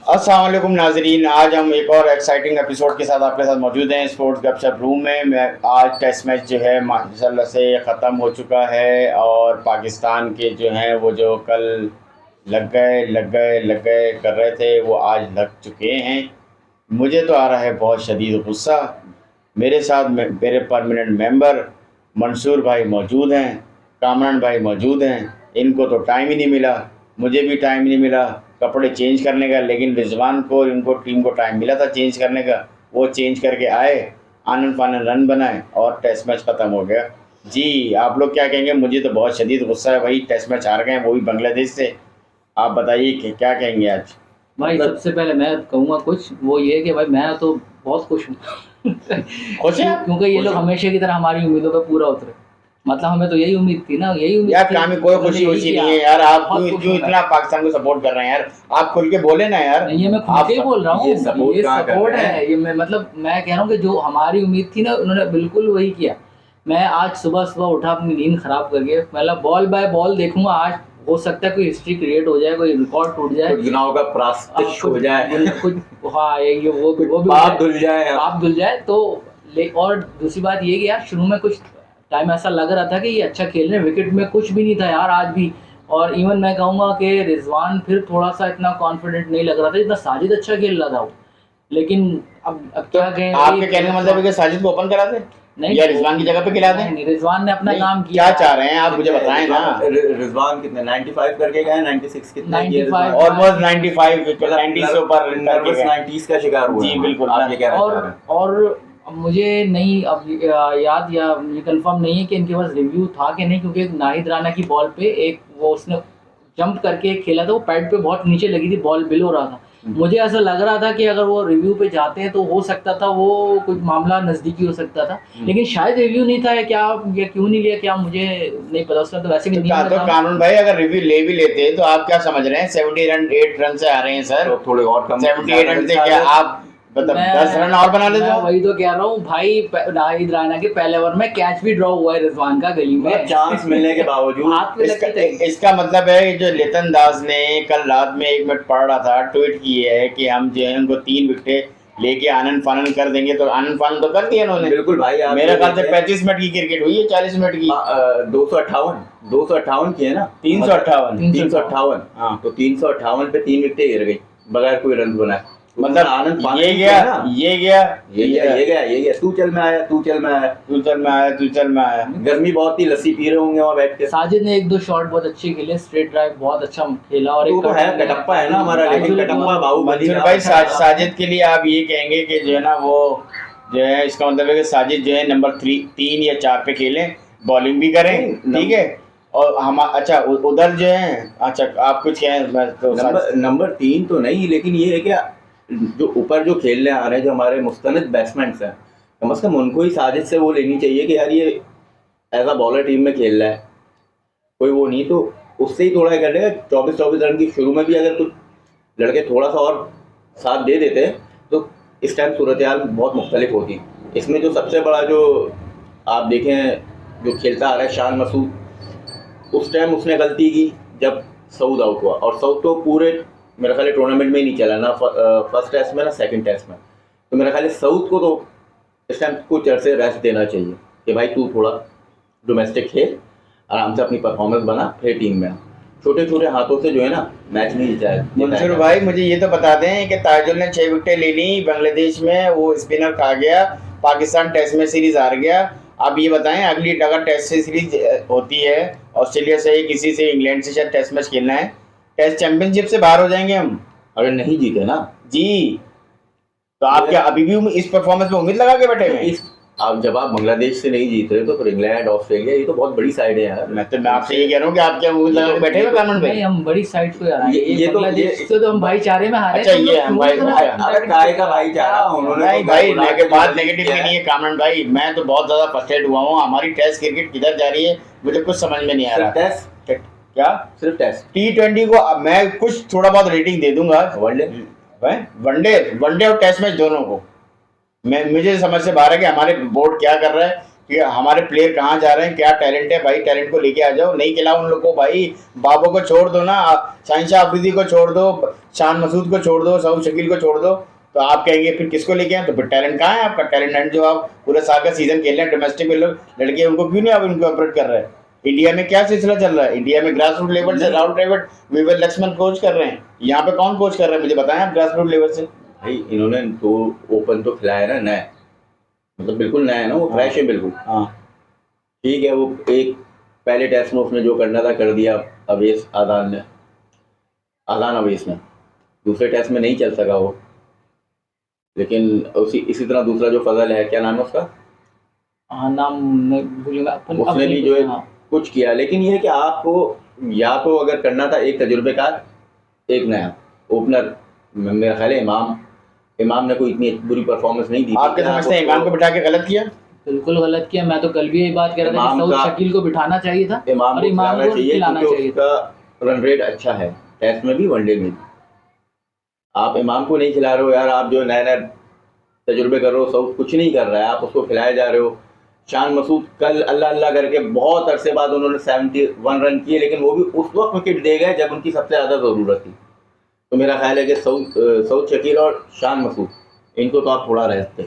अस्सलाम वालेकुम नाजरीन, आज हम एक और एक्साइटिंग एपिसोड के साथ आपके साथ मौजूद हैं स्पोर्ट्स गपशप रूम में। मैं आज टेस्ट मैच जो है माशाल्लाह से ख़त्म हो चुका है और पाकिस्तान के जो हैं वो जो कल लग गए कर रहे थे वो आज लग चुके हैं। मुझे तो आ रहा है बहुत शदीद गुस्सा। मेरे साथ मेरे परमानेंट मेंबर मंसूर भाई मौजूद हैं, कामरान भाई मौजूद हैं। इनको तो टाइम ही नहीं मिला, मुझे भी टाइम नहीं मिला कपड़े चेंज करने का, लेकिन रिजवान को इनको टीम को टाइम मिला था चेंज करने का। वो चेंज करके आए, आनन फानन रन बनाए और टेस्ट मैच ख़त्म हो गया। जी आप लोग क्या कहेंगे? मुझे तो बहुत शदीद गुस्सा है भाई, टेस्ट मैच हार गए हैं वो भी बांग्लादेश से। आप बताइए कि क्या कहेंगे आज? भाई सबसे पहले मैं कहूँगा कुछ वो ये कि भाई मैं तो बहुत खुश हूँ खुश हैं? क्योंकि ये लोग हमेशा की तरह हमारी उम्मीदों पे पूरा उतरे। मतलब हमें तो यही उम्मीद थी ना, यही उम्मीद यार थी। काम में कोई उन्होंने खुशी यही खुशी किया। नहीं है यार। आप बहुत क्यों खुश क्यों हूँ मैं। इतना पाकिस्तान को सपोर्ट कर रहे हैं यार? आप खुल के बोले ना यार। नहीं, ये मैं खुद आप के ही बोल रहा हूँ। ये सपोर्ट कहाँ कर सपोर्ट रहे हैं? है ये। मैं मतलब मैं कह रहा हूँ कि जो हमारी उम्मीद थी ना उन्होंने बिल्कुल वही किया। मैं आज सुबह सुबह उठा, अपनी नींद खराब करके मतलब बॉल बाय बॉल देखूंगा। आज हो सकता है कोई हिस्ट्री क्रिएट हो जाए, कोई रिकॉर्ड टूट जाए, कुछ गुनाहों का प्रायश्चित हो जाए, कुछ हाँ ये वो भी पाप धुल जाए। पाप धुल जाए तो और दूसरी बात ये कि यार शुरू में कुछ टाइम ऐसा लग रहा था कि ये अच्छा खेल रहे हैं, विकेट में कुछ भी नहीं था यार आज भी। और इवन मैं कहूँगा कि रिजवान फिर थोड़ा सा इतना कॉन्फिडेंट नहीं लग रहा था जितना साजिद अच्छा खेल रहा था वो। लेकिन अब क्या कहें, आपके कहने का मतलब है कि साजिद को ओपन करा दे नहीं या रिजवान की जगह पे खिला दें? नहीं, रिजवान ने अपना नहीं, काम किया। क्या चाह रहे हैं आप मुझे बताएं ना। रिजवान कितने 95 करके गए, 96 कितने किए 95 रिजवान? ऑलमोस्ट 95 90 से ऊपर नर्वस 90s का शिकार हुआ जी है। बिल्कुल। आप ये कहना चाह रहे हैं? और अब मुझे नहीं अब याद या मुझे कंफर्म नहीं है कि इनके पास रिव्यू था कि नहीं, क्योंकि नाहिद राना की बॉल पे एक वो उसने जंप करके खेला था, वो पैड पे बहुत नीचे लगी थी, बॉल बिल हो रहा था। मुझे ऐसा लग रहा था कि अगर वो रिव्यू पे जाते हैं तो हो सकता था वो कुछ मामला नज़दीकी हो सकता था, लेकिन शायद रिव्यू नहीं था या क्या, या क्यों नहीं लिया क्या मुझे नहीं पता। उसमें तो वैसे भी नहीं तो कानून भाई अगर रिव्यू ले भी लेते तो आप क्या समझ रहे हैं? 78 रन से आ रहे हैं सर। तो थोड़े और कम 78 रन से क्या आप मतलब 10 रन और बना लेते मैं हो? वही तो कह रहा हूँ भाई। नाहिद राना के पहले ओवर में कैच भी ड्रॉ हुआ है रिजवान का गली में, चांस मिलने के बावजूद। हाथ पे लग के इसका मतलब है जो लितन दास ने कल रात में 1 मिनट पढ़ रहा था, ट्वीट किए है कि हम जो है उनको 3 विकेट लेके आनंद फानन कर देंगे, तो आनंद फानन तो कर दिया उन्होंने। बिल्कुल भाई, आप मेरे ख्याल से 35 मिनट की क्रिकेट हुई है, 40 मिनट की। 258 की है ना? 358। हाँ, तो 358 पे 3 विकेटें गिर गई बगैर कोई रन बनाए। मतलब आनंद ये गया। तू चल में आया। गर्मी बहुत थी, लस्सी पी रहे होंगे वहाँ बैठ के। साजिद ने 1-2 शॉट बहुत अच्छे खेले, स्ट्रेट ड्राइव बहुत अच्छा खेला। और तो है कटप्पा है ना हमारा, लेकिन कटप्पा बाहुबली मंसूर भाई साजिद के लिए आप ये कहेंगे कि जो है ना वो जो है, इसका मतलब है कि साजिद जो है नंबर 3 या 4 पे खेलें, बॉलिंग भी करें, ठीक है। और हम अच्छा उधर जो है, अच्छा आप कुछ कहें तो नंबर 3 तो नहीं, लेकिन ये है कि जो ऊपर जो खेलने आ रहे हैं, जो हमारे मुस्तनिद बैट्समैन हैं, कम से कम उनको ही साजिद से वो लेनी चाहिए कि यार ये एज अ बॉलर टीम में खेल रहा है, कोई वो नहीं, तो उससे ही थोड़ा कर देगा। 24 रन की शुरू में भी अगर कुछ लड़के थोड़ा सा और साथ दे देते तो इस टाइम सूरत हाल बहुत मुख्तलिफ होती। इसमें जो सबसे बड़ा जो आप देखें जो खेलता आ रहा है शान मसूद, उस टाइम उसने गलती की जब सऊद आउट हुआ, और सऊद तो पूरे मेरा ख्याल टूर्नामेंट में ही नहीं चला ना, फर्स्ट टेस्ट में ना सेकंड टेस्ट में। तो मेरा ख्याल सऊद को तो इस टाइम कुछ अर्से रेस्ट देना चाहिए कि भाई तू थोड़ा डोमेस्टिक खेल, आराम से अपनी परफॉर्मेंस बना, फिर टीम में। छोटे छोटे हाथों से जो है ना मैच नहीं जीता है। मंसूर भाई मुझे ये तो बता दें कि ताजुल ने 6 विकेटें ले ली बांग्लादेश में, वो स्पिनर खा गया, पाकिस्तान टेस्ट में सीरीज हार गया। अब ये बताएं अगली अगर टेस्ट सीरीज होती है ऑस्ट्रेलिया से, किसी से, इंग्लैंड से शायद टेस्ट मैच खेलना है, टेस्ट चैंपियनशिप से बाहर हो जाएंगे हम अगर नहीं जीते ना जी। तो आप क्या अभी भी इस परफॉर्मेंस में उम्मीद लगा के बैठे हुए? आप जब आप बांग्लादेश से नहीं जीत रहे तो फिर इंग्लैंड, ऑस्ट्रेलिया, ये तो बहुत बड़ी साइड है यार। मैं आपसे ये कह रहा हूँ कि आप क्या उम्मीद लगा के बैठे हुए कानून पे? नहीं, हम बड़ी साइड को यार ये तो हम भाईचारे में हारे। अच्छा ये हम भाई अरे काय का भाईचारा उन्होंने नहीं भाई, बात नेगेटिव भी नहीं है कामरान भाई। मैं तो बहुत ज्यादा फ्रस्ट्रेट हुआ हूँ। हमारी टेस्ट क्रिकेट किधर जा रही है मुझे कुछ समझ में नहीं आ रहा। टेस्ट क्या सिर्फ टेस्ट T20 को मैं कुछ थोड़ा बहुत रेटिंग दे दूंगा, वनडे और टेस्ट मैच दोनों को। मुझे समझ से बाहर है कि हमारे बोर्ड क्या कर रहा है। कि हमारे प्लेयर कहाँ जा रहे हैं, क्या टैलेंट है भाई, टैलेंट को लेके आ जाओ। नहीं खिलाओ उन लोग को भाई, बाबो को छोड़ दो ना, शाहिनशाह अफरीदी को छोड़ दो, शान मसूद को छोड़ दो, सऊद शकील को छोड़ दो, तो आप कहेंगे फिर किसको लेके आए? तो फिर टैलेंट कहाँ है आपका? टैलेंट जो आप पूरे साल का सीजन खेल रहे हैं डोमेस्टिक में, लोग लड़के उनको क्यों नहीं आप इनको ऑपरेट कर रहे हैं? इंडिया में क्या सिलसिला चल रहा है? इंडिया में ग्रास रूट लेवल से राहुल द्रविड़, विवेक लक्ष्मण कोच कर रहे हैं, यहाँ पे कौन कोच कर रहा है मुझे बताएं आप ग्रास रूट लेवल से? भाई इन्होंने तो ओपन तो खिलाया ना नया, मतलब बिल्कुल नया है ना, वो फ्रेश है बिल्कुल। हाँ ठीक है, वो एक पहले टेस्ट में उसने जो करना था कर दिया अवेश आदान ने, आदान अवेश ने। दूसरे टेस्ट में नहीं चल सका वो, लेकिन इसी तरह दूसरा जो फजल है, क्या नाम है उसका, हाँ नाम मैं भूलूंगा, उसने भी जो है कुछ किया। लेकिन ये है कि आपको या तो अगर करना था एक तजुर्बेकार एक नया ओपनर, मेरा ख्याल है इमाम ने कोई इतनी बुरी परफॉर्मेंस नहीं दी। आप क्या समझते हैं इमाम को बिठा के गलत किया? बिल्कुल गलत किया। मैं तो कल भी यही बात कह रहा था कि सऊद शकील को बिठाना चाहिए था, इमाम और इमाम को खिलाना चाहिए था। उसका रन रेट अच्छा है टेस्ट में भी वनडे में भी। आप इमाम को नहीं खिला रहे हो यार, आप जो नए नए तजुर्बे कर रहे हो, सऊद कुछ नहीं कर रहा है, आप उसको खिलाए जा रहे हो। शान मसूद कल अल्लाह अल्लाह करके बहुत अरसे बाद उन्होंने 71 रन किए, लेकिन वो भी उस वक्त विकेट दे गए जब उनकी सबसे ज़्यादा ज़रूरत थी। तो मेरा ख्याल है कि सऊद शकील और शान मसूद इनको तो आप थोड़ा रहते।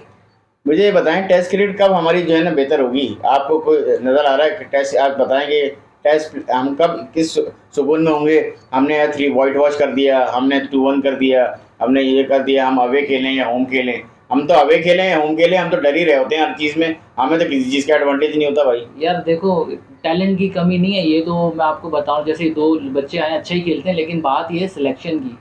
मुझे ये बताएं टेस्ट क्रिकेट कब हमारी जो है ना बेहतर होगी? आपको कोई नज़र आ रहा है कि टेस्ट आप बताएंगे टेस्ट हम कब किस सुकून में होंगे? हमने 3 वाइट वॉश कर दिया, हमने 2-1 कर दिया, हमने ये कर दिया, हम अवे खेलें या होम खेलें? हम तो अवे खेलें या होम खेलें, हम तो डर ही रहे होते हैं हर चीज़ में, हमें तो किसी चीज़ का एडवांटेज नहीं होता भाई। यार देखो, टैलेंट की कमी नहीं है, ये तो मैं आपको बताऊं, जैसे 2 बच्चे आए अच्छे ही खेलते हैं, लेकिन बात ये है सिलेक्शन की,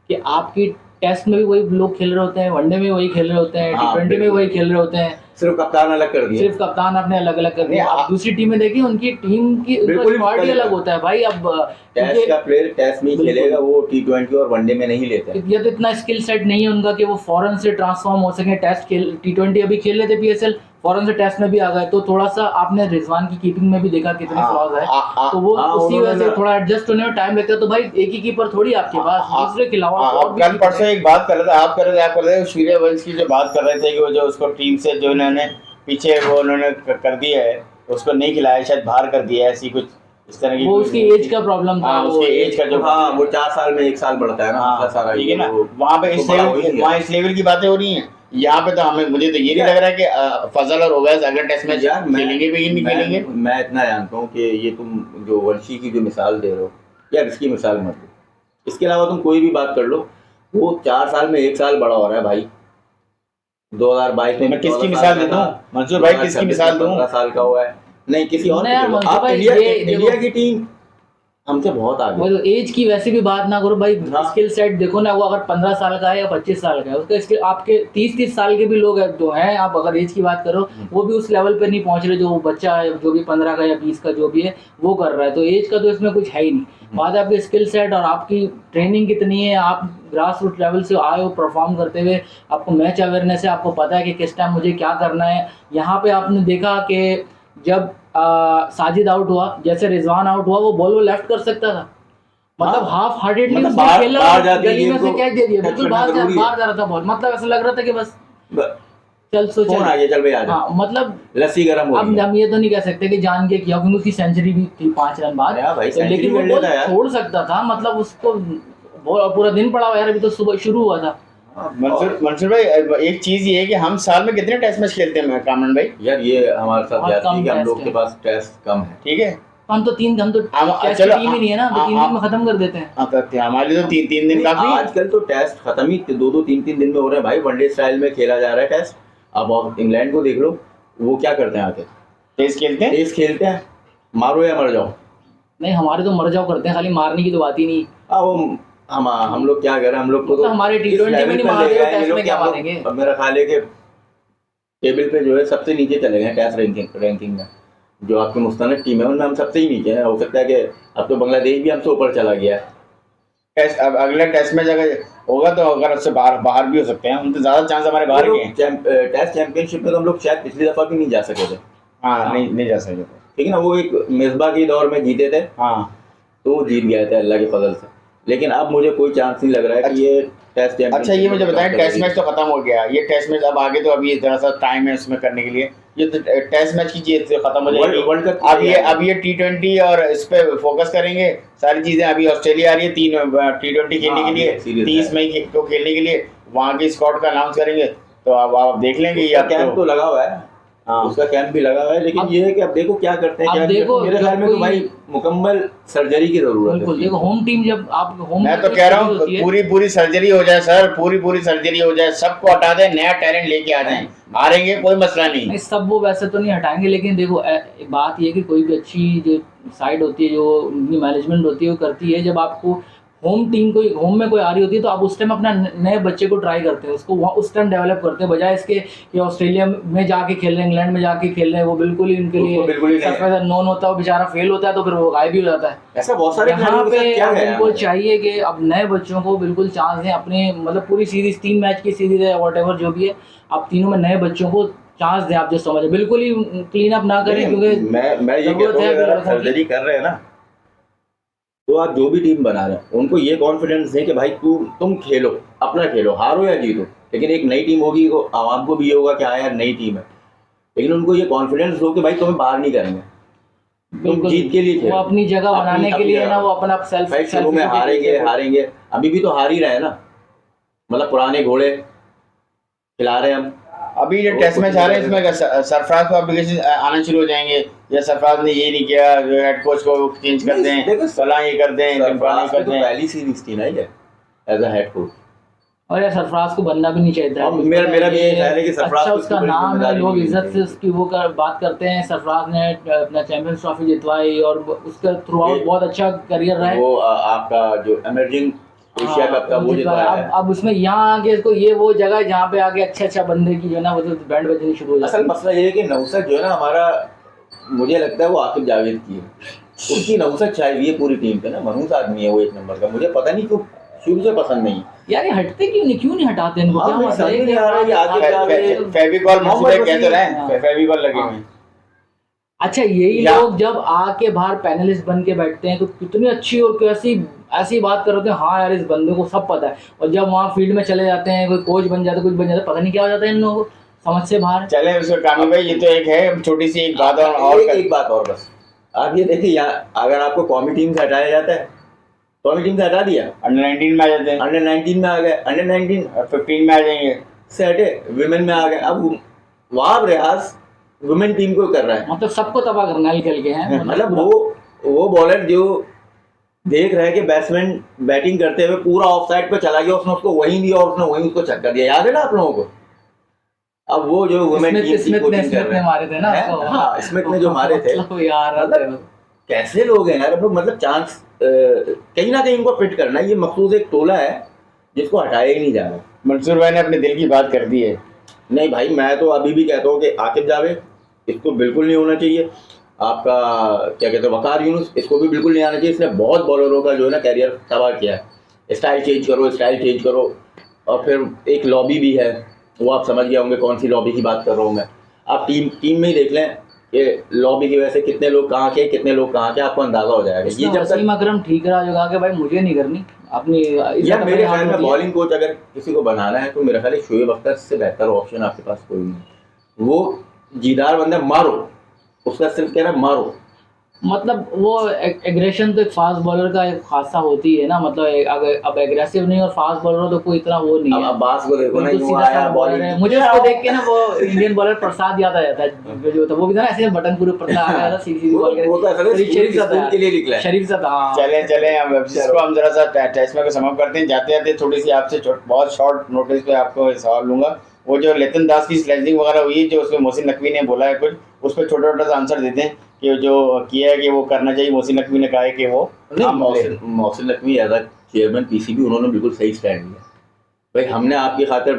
कि आपकी टेस्ट में भी वही लोग खेल रहे होते हैं, वनडे में वही खेल रहे होते हैं, हाँ, T20 में वही खेल रहे होते हैं, सिर्फ कप्तान अलग कर दिया, सिर्फ कप्तान आपने अलग अलग कर दिया। आप दूसरी टीमें देखिए, उनकी टीम की बिल्कुल स्क्वाड ही अलग होता है भाई। अब टेस्ट का प्लेयर टेस्ट में ही खेलेगा, वो T20 और वनडे में नहीं लेते। ये तो इतना स्किल सेट नहीं है उनका कि वो फौरन से ट्रांसफॉर्म हो सके। टेस्ट खेल T20 अभी खेल रहे थे PSL, फौरन से टेस्ट में भी आ गए, तो थोड़ा सा आपने रिजवान की कीपिंग में भी देखा कितने फ्लॉज है, तो वो उसी वजह से थोड़ा एडजस्ट होने में टाइम लगता है। तो भाई एक ही कीपर थोड़ी आपके पास, दूसरे के अलावा और भी। कल परसों एक बात कर रहे थे, आप कर रहे थे सूर्यवंश की जो बात कर रहे थे कि वो जो उसको टीम से जो उन्होंने पीछे वो उन्होंने कर दिया है, उसको नहीं खिलाया, शायद बाहर कर दिया है, ऐसी कुछ इस तरह की। वो उसकी एज का प्रॉब्लम था, उसकी एज का जो, हाँ वो 4 साल में 1 साल बढ़ता है ना, सारा ठीक है ना, वहाँ पे इस लेवल की बातें हो रही हैं। यहाँ पे तो हमें मुझे तो ये नहीं लग रहा है कि फजल और ओवैस अगले टेस्ट में यार खेलेंगे भी नहीं खेलेंगे। मैं इतना जानता हूँ कि ये तुम जो वंशी की जो मिसाल दे रहे हो, यार इसकी मिसाल मत दो, इसके अलावा तुम कोई भी बात कर लो, वो 4 साल में 1 साल बड़ा हो रहा है भाई। 2022 में मैं किसकी मिसाल देता हूँ मंसूर भाई, किसकी मिसाल दूँ? 15 साल का हुआ है, नहीं किसी और नहीं यार की। मंसूर आप भाई, इंडिया की टीम हमसे बहुत आगे। वो तो एज की वैसे भी बात ना करो भाई, हाँ। स्किल सेट देखो ना, वो अगर 15 साल का है या 25 साल का है, उसका स्किल आपके 30 साल के भी लोग हैं तो हैं। आप अगर एज की बात करो, वो भी उस लेवल पे नहीं पहुंच रहे जो वो बच्चा है, जो भी 15 का या 20 का जो भी है वो कर रहा है। तो एज का तो इसमें कुछ है ही नहीं। बात है आपके स्किल सेट और आपकी ट्रेनिंग कितनी है, आप ग्रास रूट लेवल से आए हो परफॉर्म करते हुए, आपको मैच अवेयरनेस है, आपको पता है कि किस टाइम मुझे क्या करना है। यहाँ पे आपने देखा कि जब साजिद आउट हुआ, जैसे रिजवान आउट हुआ, वो बॉल वो लेफ्ट कर सकता था, मतलब हाफ हार्टेडली मतलब उसने बाहर खेला, गली में इनको से कैच दे दिया, बिल्कुल बाहर जा रहा था बॉल, मतलब ऐसा लग रहा था कि बस चल सो फोन आ गया, चल भाई आ जा। हाँ, मतलब लस्सी गर्म हो अब गई। हम ये तो नहीं कह सकते कि जान के किया, क्योंकि उसकी सेंचुरी भी थी 5 रन बाद, यार भाई तो लेकिन वो सेंचुरी बॉल कर लेता यार। छोड़ सकता था, मतलब उसको पूरा दिन पड़ा हुआ यार, अभी तो सुबह शुरू हुआ था। मंसूर भाई एक चीज ये है कि हम साल में कितने टेस्ट मैच खेलते हैं कामरान भाई? यार ये हमारे साथ बहुत जाती है कम कि हम टेस्ट लोग है। के पास टेस्ट कम है। ठीक है, हम तो टेस्ट चलो, टीम ही नहीं है ना, तो 3 दिन में खत्म कर देते हैं। हमारे लिए तो 3 दिन काफी है। आजकल तो टेस्ट खत्म ही 2-2 3-3 दिन में हो रहे हैं भाई, वनडे स्टाइल में खेला जा रहा है टेस्ट। अब आप इंग्लैंड को देख लो, वो क्या करते हैं आके, टेस्ट खेलते हैं, टेस्ट खेलते हैं, मारो या मर जाओ। नहीं, हमारे तो मर जाओ करते हैं, खाली मारने की तो बात ही नहीं। वो हम लोग क्या करें, हम लोग को तो हमारे T20 में नहीं मार रहे हो, टेस्ट में क्या मारेंगे? अब मेरा ख्याल है कि टेबल पे जो है सबसे नीचे चले गए टेस्ट रैंकिंग में, जो आपकी मुस्तनद टीम है उनमें हम सबसे ही नीचे हैं। हो सकता है कि अब तो बांग्लादेश भी हमसे ऊपर चला गया है। टेस्ट अब अगला टेस्ट में अगर होगा तो अगर उससे बाहर भी हो सकते हैं, हम तो ज्यादा चांस हमारे बाहर के हैं। टेस्ट चैंपियनशिप में तो हम लोग शायद पिछली दफा भी नहीं जा सके थे। हाँ, नहीं जा सके थे, ठीक है ना, वो एक मिसबा के दौर में जीते थे, हाँ, तो जीत गए थे अल्लाह के फजल से। लेकिन अब मुझे कोई चांस नहीं लग रहा है कि ये टेस्ट चैंपियनशिप अच्छा ये मुझे बताएं, में टेस्ट मैच तो खत्म हो गया, ये टेस्ट मैच अब आगे तो अभी जरा सा टाइम है उसमें करने के लिए, ये तो टेस्ट मैच की चीज तो खत्म हो जाएगी। वर्ल्ड कप अब ये T20 और इस पे फोकस करेंगे सारी चीजें। अभी ऑस्ट्रेलिया आ रही है 3 T20 खेलने के लिए, 30 मई को खेलने के लिए, वहाँ की स्क्वाड का अनाउंस करेंगे, तो अब आप देख लेंगे। ये कैंप तो लगा हुआ है, हाँ उसका कैंप भी लगा हुआ है, लेकिन ये है कि अब देखो क्या करते हैं, अब क्या नहीं देखो, करते। मेरे ख्याल में तो कोई- भाई मुकम्मल सर्जरी की जरूरत है। बिल्कुल देखो, होम टीम जब आप होम मैं तो कह रहा हूँ पूरी सर्जरी हो जाए सर, पूरी सर्जरी हो जाए, सबको हटा दें, नया टैलेंट लेके आ जाएं, हारेंगे कोई मसला नहीं। सब वो वैसे तो नहीं हटाएंगे, लेकिन देखो एक बात ये है कि कोई भी अच्छी जो साइड होती है, जो उनकी मैनेजमेंट होती है, वो करती है जब आपको होम टीम कोई होम में कोई आ रही होती है तो आप उस टाइम अपना नए बच्चे को ट्राई करते हैं, उसको वहाँ उस टाइम डेवलप करते हैं, बजाय इसके कि ऑस्ट्रेलिया में जाके खेल रहे हैं, इंग्लैंड में जाके खेल रहे हैं, वो बिल्कुल ही उनके लिए बिल्कुल ही नहीं सबसे नॉन होता है, वो बेचारा फेल होता है तो फिर वो गायब भी हो जाता है। ऐसा बहुत सारे यहाँ खिलाड़ियों के पे साथ क्या अब गया उनको है। चाहिए कि अब नए बच्चों को बिल्कुल चांस दें, अपने मतलब पूरी सीरीज 3 मैच की सीरीज है वॉट जो भी है, आप तीनों में नए बच्चों को चांस दें। आप जो समझ बिल्कुल ही क्लीन अप ना करें, क्योंकि मैं ये कहता हूँ अगर आप सर्जरी कर रहे हैं ना, तो आप जो भी टीम बना रहे हैं उनको ये कॉन्फिडेंस दें कि भाई तुम खेलो, अपना खेलो, हारो या जीतो, लेकिन एक नई टीम होगी तो आवाम को भी ये होगा कि हाँ यार नई टीम है, लेकिन उनको ये कॉन्फिडेंस दो कि भाई तुम्हें बाहर नहीं करेंगे, तुम जीत के लिए वो खेलो, अपनी जगह बनाने के लिए ना, वो अपना भाई शुरू में हारेंगे, अभी भी तो हार ही रहे हैं ना, मतलब पुराने घोड़े खिला रहे हैं हम। अभी जो टेस्ट मैच आ रहे हैं इसमें सरफराज को एप्लीकेशन आना शुरू हो जाएंगे, या सरफराज ने ये नहीं किया, हेड कोच को चेंज कर दें, सलाह ये कर दें, सरफराज कर तो दें। पहली सीरीज थी ना ये एज अ हेड कोच, और यार सरफराज को बनना भी नहीं चाहिए था। मेरा भी ये ख्याल है कि सरफराज अच्छा को उसका इसकी बड़ी नाम है, जिम्मेदारी लोग नहीं इज्जत लेनी से उसकी वो बात करते हैं। सरफराज ने अपना चैंपियंस ट्रॉफी जितवाई और उसका थ्रू आउट बहुत अच्छा करियर रहा है। वो आपका जो इमर्जिंग एशिया कप का वो जितवाया है। अब उसमें यहाँ आगे इसको ये वो जगह है जहाँ पे आगे अच्छा बंदे की जो है ना वो बैंड बजनी शुरू हो जाती है। असल मसला ये है कि नौसद जो है ना हमारा, मुझे लगता है वो आकिब जावेद की है, उसकी नौसद छाई हुई है पूरी टीम पे ना, मनहूस आदमी है वो एक नंबर का, मुझे पता नहीं क्यों शुरू से पसंद नहीं। यार ये हटते क्यों नहीं हटाते इनको? क्या मुझे मसला समझ है नहीं आ रहा है कि आकिब जावेद फेविकॉल मोहम्मद कह तो रहे हाँ। हैं, फेविकॉल लगे हुए हैं। अच्छा यही लोग जब आके बाहर पैनलिस्ट बन के बैठते हैं तो कितनी अच्छी और कैसी ऐसी बात कर रहे हैं, हाँ यार इस बंदे को सब पता है, और जब वहाँ फील्ड में चले जाते हैं, कोई कोच बन जाता है, कुछ बन जाता है, पता नहीं क्या हो जाता है इन लोगों को, समझ से बाहर। चले उसको कामी भाई, ये तो एक है छोटी सी एक बात एक बात और बस, आप ये देखिए यहाँ अगर आपको कौमी टीम से हटाया जाता है, कौमी टीम से हटा दिया, अंडर 19 में आ जाते हैं, अंडर 19 में आ गए, अंडर 19 15 में आ जाएंगे, से हटे विमेन में आ गए, अब वहाब रियाज वुमेन टीम को कर रहा है, मतलब सबको तबाह करना है खेल के हैं। मतलब वो बॉलर जो देख रहे हैं कि बैट्समैन बैटिंग करते हुए पूरा ऑफ साइड पे चला गया, उसने उसको वहीं दिया और उसने वहीं उसको छक्का दिया, याद है ना आप लोगों को? अब वो जो वुमेन टीम की कोचिंग कर रहे हैं, मारे थे ना, हाँ स्मिथ ने जो मारे थे, यार कैसे लोग हैं यार, मतलब चांस कहीं ना कहीं इनको फिट करना है, ये मखसूस एक टोला है जिसको हटाया ही नहीं जा रहा। मंसूर भाई ने अपने दिल की बात कर दी है। नहीं भाई, मैं तो अभी भी कहता हूँ कि आकिब जावेद इसको बिल्कुल नहीं होना चाहिए, आपका क्या कहते हैं वकार यूनुस, इसको भी बिल्कुल नहीं आना चाहिए, इसने बहुत बॉलरों का जो है ना कैरियर तबाह किया है। स्टाइल चेंज करो, और फिर एक लॉबी भी है, वो आप समझ गए होंगे कौन सी लॉबी की बात कर रहा हूँ मैं, आप टीम में ही देख लें कि लॉबी की वजह से कितने लोग कहाँ के, कितने लोग कहाँ के, आपको अंदाजा हो जाएगा। ये जब तक अकरम ठीक रहा जो कहा कि भाई मुझे नहीं करनी अपनी, यार मेरे ख्याल में बॉलिंग कोच अगर किसी को बनाना है तो मेरे ख्याल है शोएब अख्तर से बेहतर ऑप्शन आपके पास कोई नहीं। वो जीदार बंदा, मारो उसका, सिर्फ कह रहा है मारो, मतलब वो एग्रेशन तो एक फास्ट बॉलर का एक खासा होती है ना, मतलब अगर अब एग्रेसिव नहीं और फास्ट बॉलर हो तो कोई इतना वो नहीं अब है। अब्बास को देखो ना, बिल्कुल यूं सीधा आया सा बॉलर बॉलिंग, है, मुझे उसको देख के ना वो इंडियन बॉलर प्रसाद याद आ जाता है, जो था वो भी था ना ऐसे बटन पूरे ऊपर आ गया था, सीधी बॉल वो तो ऐसा शरीफ सा के लिए निकला है। शरीफ सा था। चले हम इसको हम जरा सा टेस्ट में समाप्त करते हैं। जाते थोड़ी सी आपसे बहुत शॉर्ट नोटिस पे आपको सवाल लूंगा। वो जो लेतन दास की स्लेजिंग वगैरह हुई, जो उसमें मोहसिन नकवी ने बोला है कुछ, उस पर छोटा सा आंसर देते हैं कि जो किया है कि वो करना चाहिए। मोहसिन नकवी ने कहा है कि वो Mohsin Naqvi as a chairman PCB उन्होंने बिल्कुल सही स्टैंड लिया। भाई हमने आपकी खातिर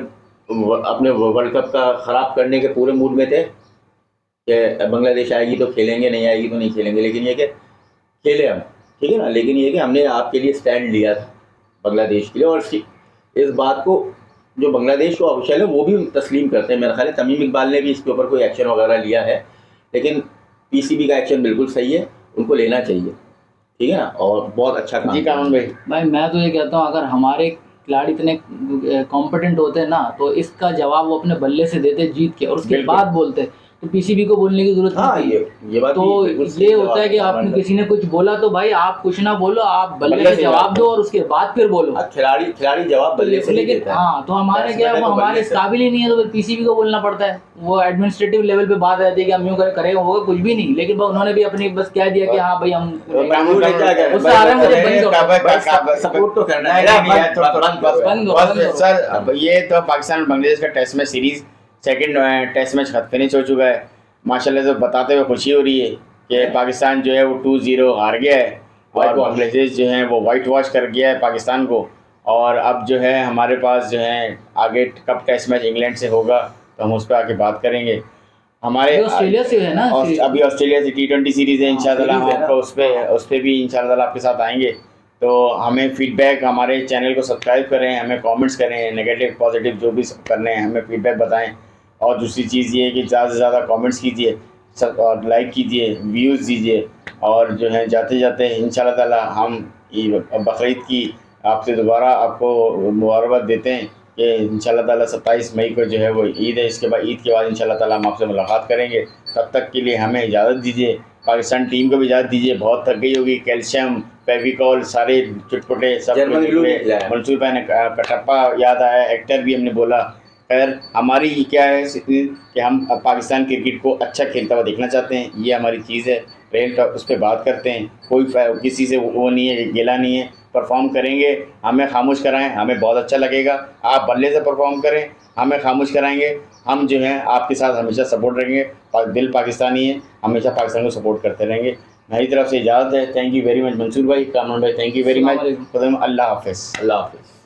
अपने वर्ल्ड कप का ख़राब करने के पूरे मूड में थे कि बांग्लादेश आएगी तो खेलेंगे, नहीं आएगी तो नहीं खेलेंगे, लेकिन ये कि खेले हम, ठीक है ना, लेकिन ये कि हमने आपके लिए स्टैंड लिया था बांग्लादेश के लिए, और इस बात को जो बांग्लादेश को ऑफिशियल है वो भी तस्लीम करते हैं। मेरा ख्याल है तमीम इकबाल ने भी इसके ऊपर कोई एक्शन वगैरह लिया है, लेकिन पीसीबी का एक्शन बिल्कुल सही है, उनको लेना चाहिए, ठीक है ना, और बहुत अच्छा काम जी किया। कामरान भाई। भाई मैं तो ये कहता हूँ अगर हमारे खिलाड़ी इतने कॉम्पिटेंट होते हैं ना तो इसका जवाब वो अपने बल्ले से देते जीत के और उसके बिल्कुल। बाद बोलते, तो पीसीबी को बोलने की जरूरत हाँ नहीं थी। ये बात तो भी बिल्कुल सही ये जवाब होता है कि है आपने कामरान किसी ने कुछ बोला तो भाई आप कुछ ना बोलो, आप बल्ले बल्ले से से जवाब जवाब दो और उसके बाद फिर बोलो। हाँ, खिलाड़ी जवाब बल्ले से ही लेकिन देता है। हाँ तो हमारे क्या है, बैट्समैन वो है तो हमारे बल्ले इस से। काबिल ही नहीं है, तो फिर पीसीबी को बोलना पड़ता है। वो एडमिनिस्ट्रेटिव लेवल पे बात रहती है कि हम यूँ करेगा होगा, कुछ भी नहीं। लेकिन उन्होंने भी अपनी बस कह दिया कि हाँ भाई हम उससे आ रहे हैं, मुझे बंद करो। सपोर्ट तो करना है। बंद करो। सर अब ये तो पाकिस्तान और बांग्लादेश का test match series second test match खत्म फिनिश हो चुका है। माशाल्लाह से बताते हुए खुशी हो रही है कि पाकिस्तान जो है वो 2-0 हार गया है और White wash। बांग्लादेश जो है वो वाइट वॉश कर गया है पाकिस्तान को। और अब जो है हमारे पास जो है आगे कब टेस्ट मैच इंग्लैंड से होगा तो हम उस पर आके बात करेंगे। हमारे ये ऑस्ट्रेलिया से है ना अभी ऑस्ट्रेलिया से T20 सीरीज है इंशाल्लाह, हम सीरीज है ना। आपको उस पर भी इंशाल्लाह आपके साथ आएंगे। तो हमें फीडबैक, हमारे चैनल को सब्सक्राइब करें, हमें कमेंट्स करें, नेगेटिव पॉजिटिव जो भी करने हैं हमें फीडबैक बताएं। और दूसरी चीज़ ये है कि ज़्यादा से ज़्यादा कमेंट्स कीजिए, सब और लाइक कीजिए, व्यूज़ दीजिए। और जो है जाते जाते इंशाल्लाह ताला हम बकरीद की आपसे दोबारा आपको मुबारकबाद देते हैं कि इंशाल्लाह ताला 27 मई को जो है वो ईद है। इसके बाद ईद के बाद इंशाल्लाह ताला हम आपसे मुलाकात करेंगे। तब तक के लिए हमें इजाज़त दीजिए, पाकिस्तान टीम को भी इजाज़त दीजिए। बहुत थक गई होगी, कैल्शियम फेविकॉल सारे चुटपुटे सब जर्मन ग्लू निकले। निकला है। मंसूर भाई ने कटप्पा याद आया, एक्टर भी हमने बोला। खैर हमारी क्या है कि हम पाकिस्तान क्रिकेट को अच्छा खेलता हुआ देखना चाहते हैं, ये हमारी चीज़ है। रेल का उस पर बात करते हैं, कोई किसी से वो नहीं है, गिला नहीं है। परफॉर्म करेंगे, हमें खामोश कराएं, हमें बहुत अच्छा लगेगा। आप बल्ले से परफॉर्म करें, हमें खामोश कराएंगे, हम जो हैं आपके साथ हमेशा सपोर्ट रहेंगे। दिल पाकिस्तानी है, हमेशा पाकिस्तान को सपोर्ट करते रहेंगे। मेरी तरफ से इजाज़त है। Thank you very much Mansoor भाई, कामरान भाई, थैंक यू वेरी मच। अस्सलाम वालेकुम। अल्लाह हाफ़िज़। अल्लाह हाफिज़।